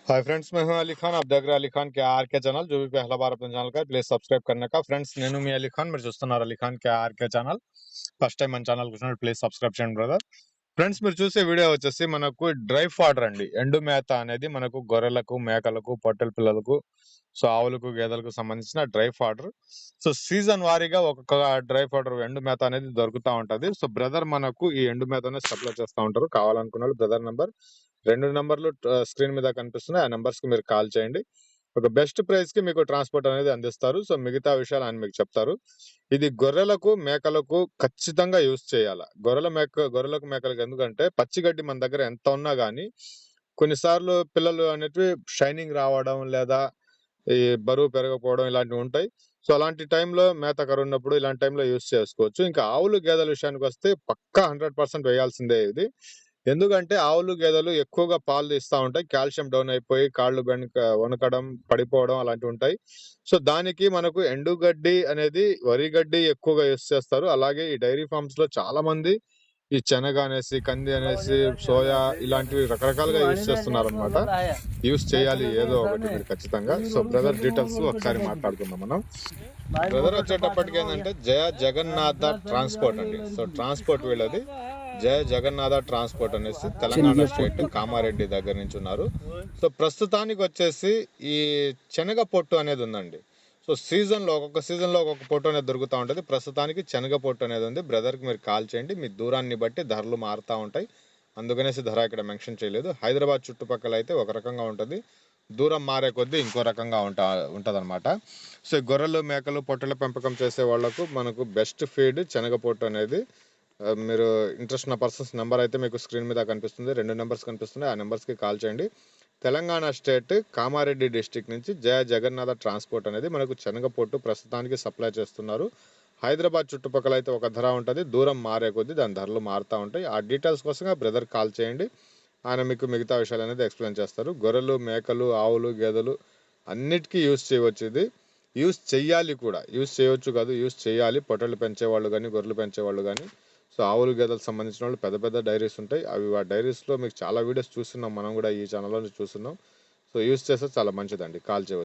Hi friends, मैं हूं अली खान। आप देख रहे हैं अली खान के आर के ఛానల్। जो भी पहला बार अपने ఛానల్ का प्लीज సబ్స్క్రైబ్ करने का ఫ్రెండ్స్। నేను మీ అలీ ఖాన్, మీరు చూస్తున్నారు Ali Khan K R K channel. First time మన ఛానల్ చూసినట్టు ప్లీజ్ సబ్స్క్రైబ్ చేయండి బ్రదర్। ఫ్రెండ్స్, మీరు చూసే వీడియో వచ్చేసి మనకు డ్రై ఫాడర్ అండి, ఎండు మేత అనేది మనకు గొర్రెలకు, మేకలకు, పొట్టెల పిల్లలకు, సో ఆవులకు, గేదెలకు సంబంధించిన డ్రై ఫాడర్। సో సీజన్ వారీగా ఒక్కొక్క డ్రై ఫాడర్ ఎండు మేత అనేది దొరుకుతా ఉంటది। సో బ్రదర్ మనకు ఈ ఎండు మేతనే సప్లై చేస్తూ ఉంటారు। కావాలనుకున్న బ్రదర్ నంబర్ 2 నంబర్లు స్క్రీన్ మీద కనిపిస్తున్నాయి, ఆ నంబర్స్ కి మీరు కాల్ చేయండి। ఒక బెస్ట్ ప్రైస్ కి మీకు ట్రాన్స్పోర్ట్ అనేది అందిస్తారు। సో మిగతా విషయాలు ఆయన మీకు చెప్తారు। ఇది గొర్రెలకు, మేకలకు ఖచ్చితంగా యూజ్ చేయాలి। గొర్రెలకు, మేకలకు ఎందుకంటే పచ్చిగడ్డి మన దగ్గర ఎంత ఉన్నా గానీ కొన్నిసార్లు పిల్లలు అనేటివి షైనింగ్ రావడం లేదా ఈ బరువు పెరగకపోవడం ఇలాంటివి ఉంటాయి। సో అలాంటి టైంలో మేత కరువు ఉన్నప్పుడు ఇలాంటి టైంలో యూజ్ చేసుకోవచ్చు। ఇంకా ఆవులు, గేదెల విషయానికి వస్తే పక్కా 100% వేయాల్సిందే ఇది। ఎందుకంటే ఆవులు, గేదెలు ఎక్కువగా పాలు ఇస్తా ఉంటాయి, కాల్షియం డౌన్ అయిపోయి కాళ్ళు వణకడం, పడిపోవడం అలాంటివి ఉంటాయి। సో దానికి మనకు ఎండుగడ్డి అనేది, వరి గడ్డి ఎక్కువగా యూస్ చేస్తారు। అలాగే ఈ డైరీ ఫార్మ్స్ లో చాలా మంది ఈ శనగ అనేసి, కంది అనేసి, సోయా ఇలాంటివి రకరకాలుగా యూస్ చేస్తున్నారు అనమాట। యూస్ చేయాలి ఏదో ఒకటి మీరు ఖచ్చితంగా। సో బ్రదర్ డీటెయిల్స్ ఒకసారి మాట్లాడుకుందాం మనం। బ్రదర్ వచ్చేటప్పటికి ఏంటంటే జయ జగన్నాథ ట్రాన్స్పోర్ట్ అండి। సో ట్రాన్స్పోర్ట్ వీళ్ళది జయ జగన్నాథ ట్రాన్స్పోర్ట్ అనేసి తెలంగాణ స్టేట్ కామారెడ్డి దగ్గర నుంచి ఉన్నారు। సో ప్రస్తుతానికి వచ్చేసి ఈ శనగ పొట్టు అనేది ఉందండి। సో ఒక్కొక్క సీజన్ లో ఒక్కొక్క పొట్టు అనేది దొరుకుతూ ఉంటుంది। ప్రస్తుతానికి శనగ పొట్టు అనేది ఉంది। బ్రదర్ కి మీరు కాల్ చేయండి, మీ దూరాన్ని బట్టి ధరలు మారుతూ ఉంటాయి, అందుకనేసి ధర ఇక్కడ మెన్షన్ చేయలేదు। హైదరాబాద్ చుట్టుపక్కల అయితే ఒక రకంగా ఉంటుంది, దూరం మారే కొద్దీ ఇంకో రకంగా ఉంటదన్నమాట। సో గొర్రెలు, మేకలు, పొట్టెల పెంపకం చేసే వాళ్లకు మనకు బెస్ట్ ఫీడ్ శనగ పొట్టు అనేది। మీరు ఇంట్రెస్ట్ ఉన్న పర్సన్స్ నెంబర్ అయితే మీకు స్క్రీన్ మీద కనిపిస్తుంది, 2 నెంబర్స్ కనిపిస్తున్నాయి, ఆ నెంబర్స్కి కాల్ చేయండి। తెలంగాణ స్టేట్ కామారెడ్డి డిస్టిక్ నుంచి జయ జగన్నాథ ట్రాన్స్పోర్ట్ అనేది మనకు శనగ పొట్టు ప్రస్తుతానికి సప్లై చేస్తున్నారు। హైదరాబాద్ చుట్టుపక్కల అయితే ఒక ధర ఉంటుంది, దూరం మారే కొద్దీ దాని ధరలు మారుతూ ఉంటాయి। ఆ డీటెయిల్స్ కోసంగా బ్రదర్ కాల్ చేయండి, ఆయన మీకు మిగతా విషయాలు అనేది ఎక్స్ప్లెయిన్ చేస్తారు। గొర్రెలు, మేకలు, ఆవులు, గేదెలు అన్నిటికీ యూస్ చేయవచ్చు, ఇది యూస్ చెయ్యాలి కూడా, యూస్ చేయవచ్చు కాదు యూస్ చేయాలి। పొట్టెలు పెంచేవాళ్ళు కానీ, గొర్రెలు పెంచేవాళ్ళు కానీ, సో ఆవులు, గేదెలకు సంబంధించిన వాళ్ళు పెద్ద పెద్ద డైరీస్ ఉంటాయి, ఆ డైరీస్లో మీకు చాలా వీడియోస్ చూస్తున్నాం, మనం కూడా ఈ ఛానల్లో చూస్తున్నాం। సో యూస్ చేస్తే చాలా మంచిదండి, కాల్ చేయవచ్చు।